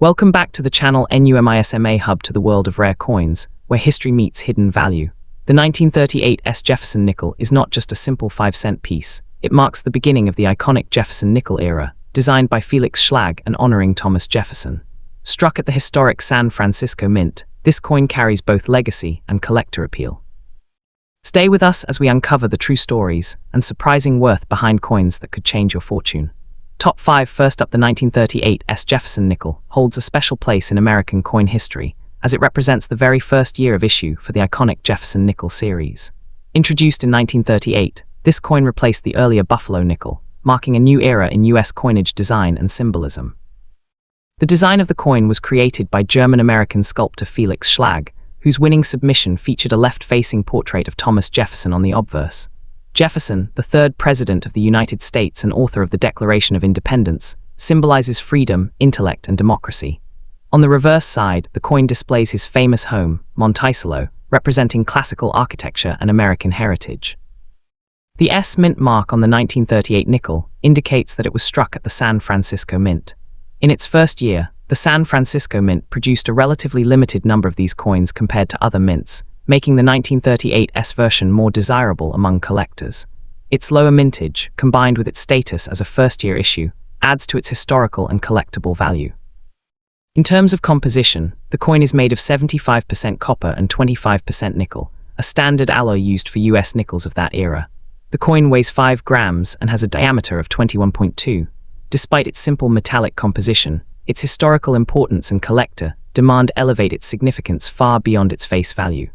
Welcome back to the channel NUMISMA Hub to the world of rare coins, where history meets hidden value. The 1938 Jefferson Nickel is not just a simple 5-cent piece. It marks the beginning of the iconic Jefferson Nickel era, designed by Felix Schlag and honoring Thomas Jefferson. Struck at the historic San Francisco Mint, this coin carries both legacy and collector appeal. Stay with us as we uncover the true stories and surprising worth behind coins that could change your fortune. Top 5. First up, the 1938 Jefferson Nickel holds a special place in American coin history, as it represents the very first year of issue for the iconic Jefferson Nickel series. Introduced in 1938, this coin replaced the earlier Buffalo nickel, marking a new era in U.S. coinage design and symbolism. The design of the coin was created by German-American sculptor Felix Schlag, whose winning submission featured a left-facing portrait of Thomas Jefferson on the obverse. Jefferson, the third president of the United States and author of the Declaration of Independence, symbolizes freedom, intellect, and democracy. On the reverse side, the coin displays his famous home, Monticello, representing classical architecture and American heritage. The S mint mark on the 1938 nickel indicates that it was struck at the San Francisco Mint. In its first year, the San Francisco Mint produced a relatively limited number of these coins compared to other mints, making the 1938 version more desirable among collectors. Its lower mintage, combined with its status as a first-year issue, adds to its historical and collectible value. In terms of composition, the coin is made of 75% copper and 25% nickel, a standard alloy used for US nickels of that era. The coin weighs 5 grams and has a diameter of 21.2. Despite its simple metallic composition, its historical importance and collector demand elevate its significance far beyond its face value.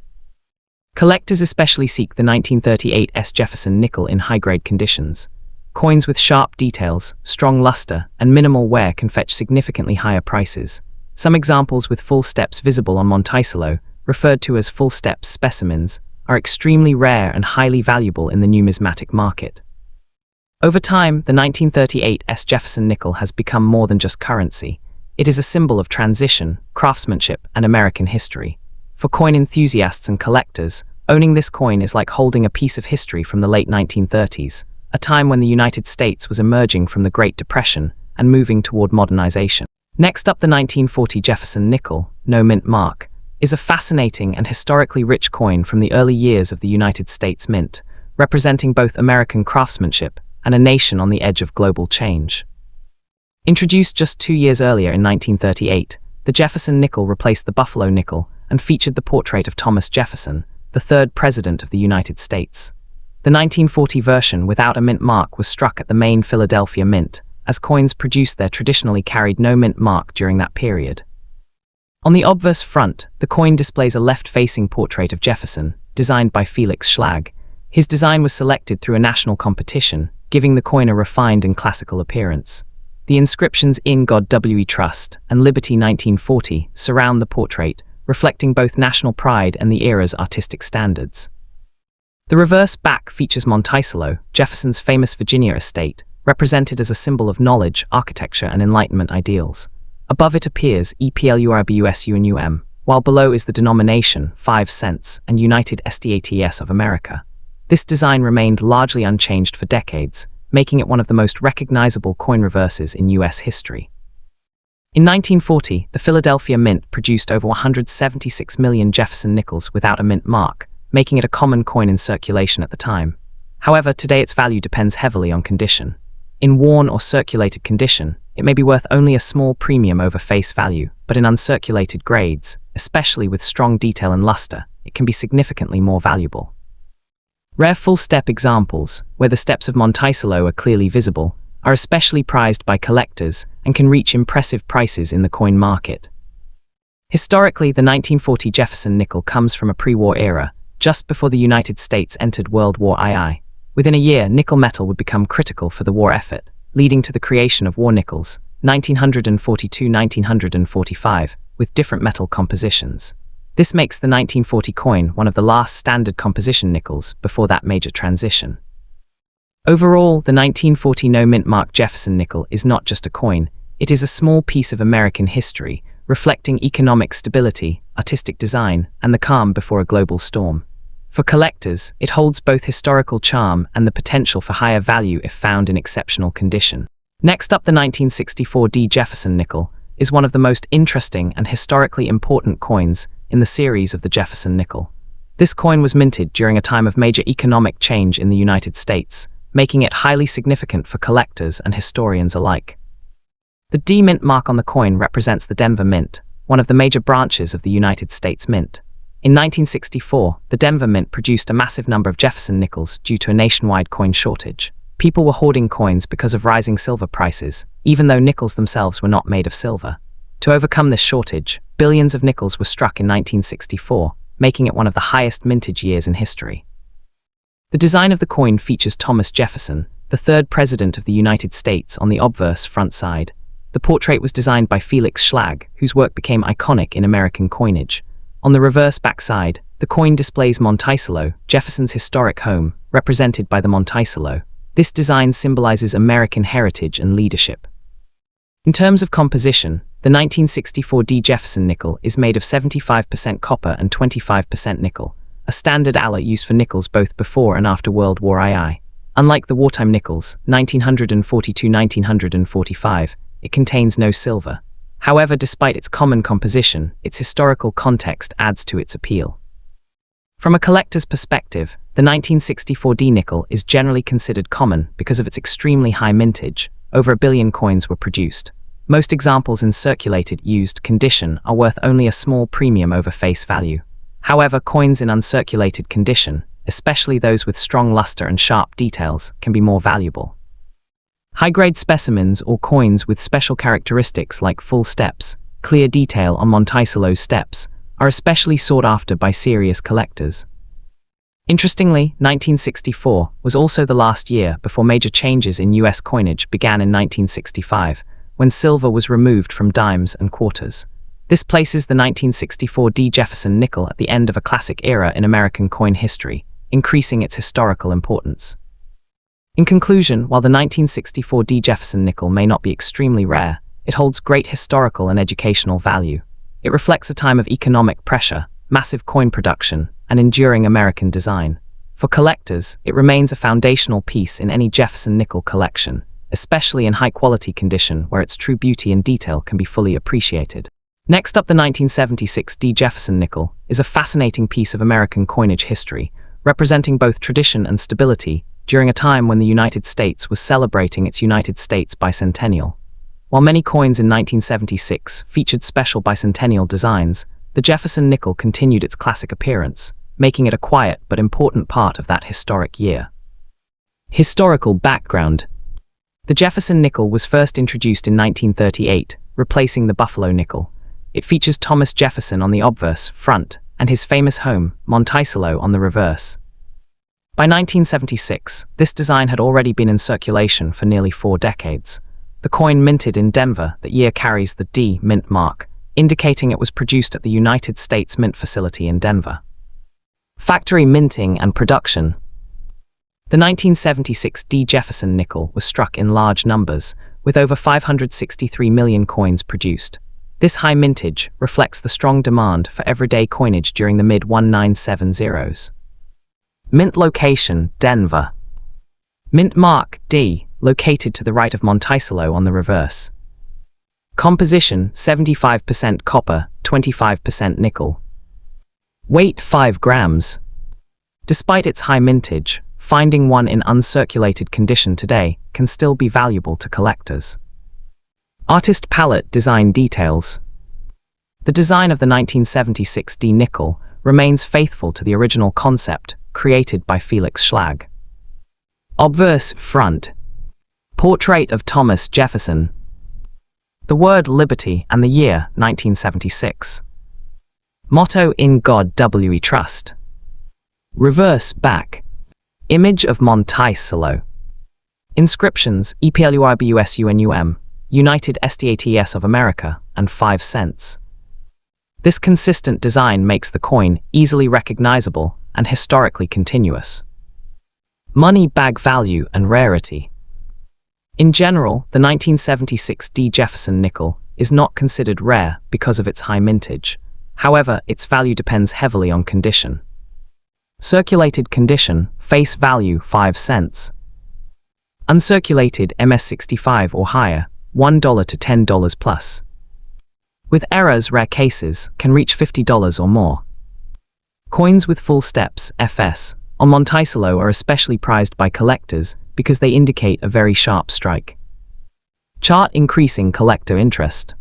Collectors especially seek the 1938 Jefferson Nickel in high-grade conditions. Coins with sharp details, strong luster, and minimal wear can fetch significantly higher prices. Some examples with full steps visible on Monticello, referred to as full steps specimens, are extremely rare and highly valuable in the numismatic market. Over time, the 1938 Jefferson Nickel has become more than just currency. It is a symbol of transition, craftsmanship, and American history. For coin enthusiasts and collectors, owning this coin is like holding a piece of history from the late 1930s, a time when the United States was emerging from the Great Depression and moving toward modernization. Next up, the 1940 Jefferson Nickel, no mint mark, is a fascinating and historically rich coin from the early years of the United States Mint, representing both American craftsmanship and a nation on the edge of global change. Introduced just 2 years earlier in 1938, the Jefferson Nickel replaced the Buffalo nickel and featured the portrait of Thomas Jefferson, the third president of the United States. The 1940 version without a mint mark was struck at the main Philadelphia Mint, as coins produced there traditionally carried no mint mark during that period. On the obverse front, the coin displays a left-facing portrait of Jefferson, designed by Felix Schlag. His design was selected through a national competition, giving the coin a refined and classical appearance. The inscriptions "In God We Trust" and "Liberty 1940" surround the portrait, reflecting both national pride and the era's artistic standards. The reverse back features Monticello, Jefferson's famous Virginia estate, represented as a symbol of knowledge, architecture, and Enlightenment ideals. Above it appears EPLURBUSUNUM, while below is the denomination 5 cents and United States of America. This design remained largely unchanged for decades, making it one of the most recognizable coin reverses in US history. In 1940, the Philadelphia Mint produced over 176 million Jefferson Nickels without a mint mark, making it a common coin in circulation at the time. However, today its value depends heavily on condition. In worn or circulated condition, it may be worth only a small premium over face value, but in uncirculated grades, especially with strong detail and luster, it can be significantly more valuable. Rare full-step examples, where the steps of Monticello are clearly visible, are especially prized by collectors and can reach impressive prices in the coin market. Historically, the 1940 Jefferson Nickel comes from a pre-war era, just before the United States entered World War II. Within a year, nickel metal would become critical for the war effort, leading to the creation of war nickels, 1942-1945, with different metal compositions. This makes the 1940 coin one of the last standard composition nickels before that major transition. Overall, the 1940 no mint mark Jefferson Nickel is not just a coin, it is a small piece of American history, reflecting economic stability, artistic design, and the calm before a global storm. For collectors, it holds both historical charm and the potential for higher value if found in exceptional condition. Next up, the 1964 Jefferson Nickel is one of the most interesting and historically important coins in the series of the Jefferson Nickel. This coin was minted during a time of major economic change in the United States, making it highly significant for collectors and historians alike. The D Mint mark on the coin represents the Denver Mint, one of the major branches of the United States Mint. In 1964, the Denver Mint produced a massive number of Jefferson Nickels due to a nationwide coin shortage. People were hoarding coins because of rising silver prices, even though nickels themselves were not made of silver. To overcome this shortage, billions of nickels were struck in 1964, making it one of the highest mintage years in history. The design of the coin features Thomas Jefferson, the third president of the United States, on the obverse front side. The portrait was designed by Felix Schlag, whose work became iconic in American coinage. On the reverse backside, the coin displays Monticello, Jefferson's historic home, represented by the Monticello. This design symbolizes American heritage and leadership. In terms of composition, the 1964 D Jefferson nickel is made of 75% copper and 25% nickel, a standard alloy used for nickels both before and after World War II. Unlike the wartime nickels, 1942-1945, it contains no silver. However, despite its common composition, its historical context adds to its appeal. From a collector's perspective, the 1964 D nickel is generally considered common because of its extremely high mintage. Over 1 billion coins were produced. Most examples in circulated used condition are worth only a small premium over face value. However, coins in uncirculated condition, especially those with strong luster and sharp details, can be more valuable. High-grade specimens or coins with special characteristics like full steps, clear detail on Monticello's steps, are especially sought after by serious collectors. Interestingly, 1964 was also the last year before major changes in US coinage began in 1965, when silver was removed from dimes and quarters. This places the 1964 D Jefferson nickel at the end of a classic era in American coin history, increasing its historical importance. In conclusion, while the 1964 D Jefferson nickel may not be extremely rare, it holds great historical and educational value. It reflects a time of economic pressure, massive coin production, and enduring American design. For collectors, it remains a foundational piece in any Jefferson nickel collection, especially in high-quality condition where its true beauty and detail can be fully appreciated. Next up, the 1976 D Jefferson nickel is a fascinating piece of American coinage history, representing both tradition and stability during a time when the United States was celebrating its United States bicentennial. While many coins in 1976 featured special bicentennial designs, the Jefferson nickel continued its classic appearance, making it a quiet but important part of that historic year. Historical background. The Jefferson nickel was first introduced in 1938, replacing the Buffalo nickel. It features Thomas Jefferson on the obverse front and his famous home, Monticello, on the reverse. By 1976, this design had already been in circulation for nearly 4 decades. The coin minted in Denver that year carries the D Mint mark, indicating it was produced at the United States Mint facility in Denver. Factory minting and production. The 1976 D Jefferson nickel was struck in large numbers, with over 563 million coins produced. This high mintage reflects the strong demand for everyday coinage during the mid-1970s. Mint location, Denver. Mint mark, D, located to the right of Monticello on the reverse. Composition, 75% copper, 25% nickel. Weight, 5 grams. Despite its high mintage, finding one in uncirculated condition today can still be valuable to collectors. Artist palette design details. The design of the 1976 D nickel remains faithful to the original concept created by Felix Schlag. Obverse front. Portrait of Thomas Jefferson. The word liberty and the year 1976. Motto In God We Trust. Reverse back. Image of Monticello. Inscriptions EPLUIBUSUNUM, United States of America, and 5 cents. This consistent design makes the coin easily recognizable and historically continuous. Money bag value and rarity. In general, the 1976 D Jefferson nickel is not considered rare because of its high mintage. However, its value depends heavily on condition. Circulated condition, face value 5 cents. Uncirculated MS65 or higher, $1 to $10 plus. with errors, rare cases can reach $50 or more. Coins with full steps, FS, on Monticello are especially prized by collectors because they indicate a very sharp strike. Chart increasing collector interest.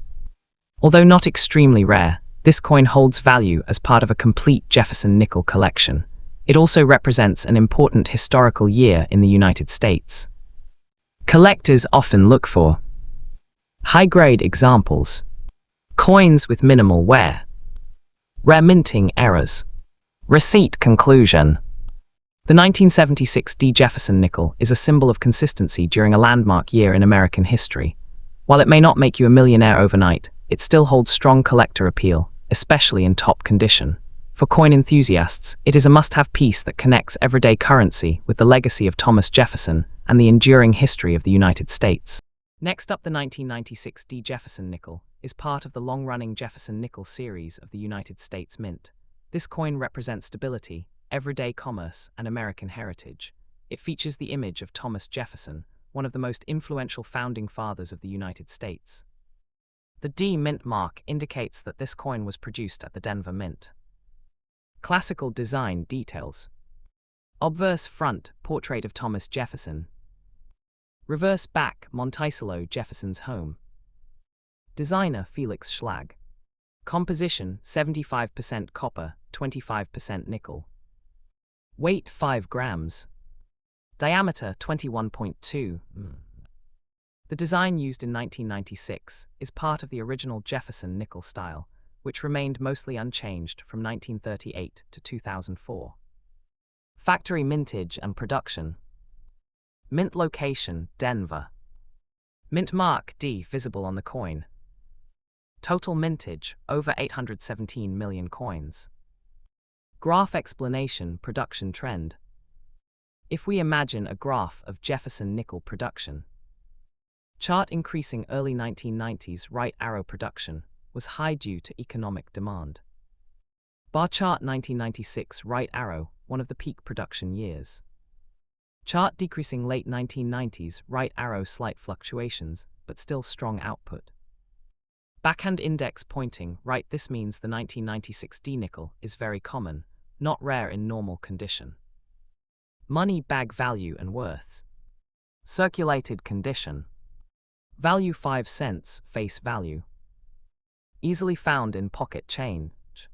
Although not extremely rare, this coin holds value as part of a complete Jefferson Nickel collection. It also represents an important historical year in the United States. Collectors often look for high-grade examples, coins with minimal wear, rare minting errors. Receipt conclusion. The 1976 D. Jefferson Nickel is a symbol of consistency during a landmark year in American history. While it may not make you a millionaire overnight, it still holds strong collector appeal, especially in top condition. For coin enthusiasts, it is a must-have piece that connects everyday currency with the legacy of Thomas Jefferson and the enduring history of the United States. Next up, the 1996 D. Jefferson Nickel is part of the long-running Jefferson Nickel series of the United States Mint. This coin represents stability, everyday commerce, and American heritage. It features the image of Thomas Jefferson, one of the most influential founding fathers of the United States. The D Mint mark indicates that this coin was produced at the Denver Mint. Classical design details. Obverse front, portrait of Thomas Jefferson. Reverse back, Monticello, Jefferson's home. Designer, Felix Schlag. Composition, 75% copper, 25% nickel. Weight, 5 grams. Diameter, 21.2 The design used in 1996 is part of the original Jefferson Nickel style, which remained mostly unchanged from 1938 to 2004. Factory mintage and production. Mint location, Denver. Mint mark, D, visible on the coin. Total mintage, over 817 million coins. Graph explanation, production trend. If we imagine a graph of Jefferson Nickel production, chart increasing early 1990s right arrow production was high due to economic demand. Bar chart 1996 right arrow, one of the peak production years. Chart decreasing late 1990s right arrow, slight fluctuations, but still strong output. Backhand index pointing right. This means the 1996 D nickel is very common, not rare in normal condition. Money bag value and worths. Circulated condition. Value 5 cents, face value. Easily found in pocket change.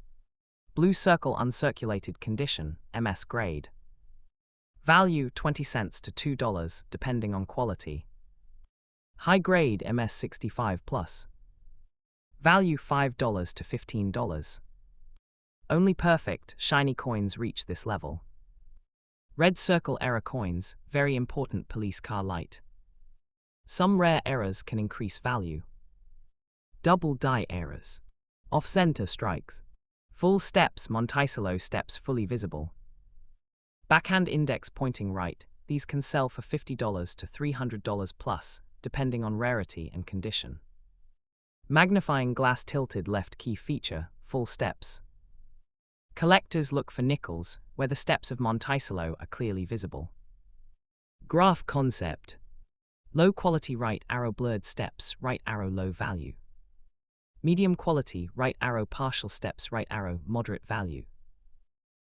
Blue circle uncirculated condition, MS grade. Value 20 cents to $2 depending on quality. High grade MS 65 plus. Value $5 to $15. Only perfect, shiny coins reach this level. Red circle error coins, very important police car light. Some rare errors can increase value. Double die errors. Off-center strikes. Full steps, Monticello steps fully visible. Backhand index pointing right, these can sell for $50 to $300 plus, depending on rarity and condition. Magnifying glass tilted left key feature, full steps. Collectors look for nickels, where the steps of Monticello are clearly visible. Graph concept. Low quality right arrow blurred steps, right arrow low value. Medium quality right arrow partial steps, right arrow moderate value.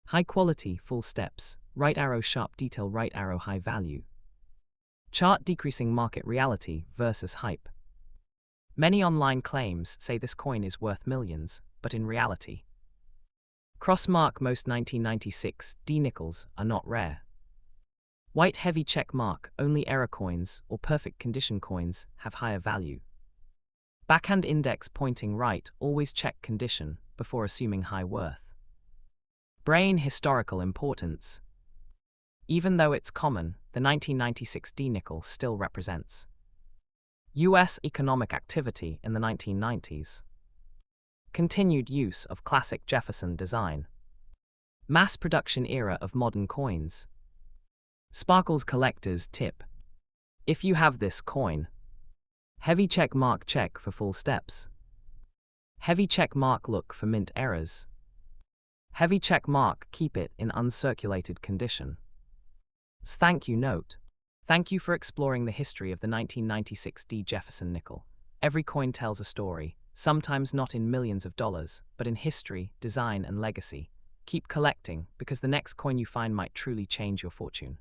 High quality full steps, right arrow sharp detail, right arrow high value. Chart decreasing market reality versus hype. Many online claims say this coin is worth millions, but in reality, crossmark most 1996 D nickels are not rare. White heavy check mark, only error coins or perfect condition coins have higher value. Backhand index pointing right, always check condition before assuming high worth. Brain historical importance. Even though it's common, the 1996 D nickel still represents U.S. economic activity in the 1990s. Continued use of classic Jefferson design. Mass production era of modern coins. Sparkles collector's tip. If you have this coin, heavy check mark check for full steps. Heavy check mark look for mint errors. Heavy check mark keep it in uncirculated condition. Thank you note. Thank you for exploring the history of the 1996 D. Jefferson Nickel. Every coin tells a story, sometimes not in millions of dollars, but in history, design, and legacy. Keep collecting, because the next coin you find might truly change your fortune.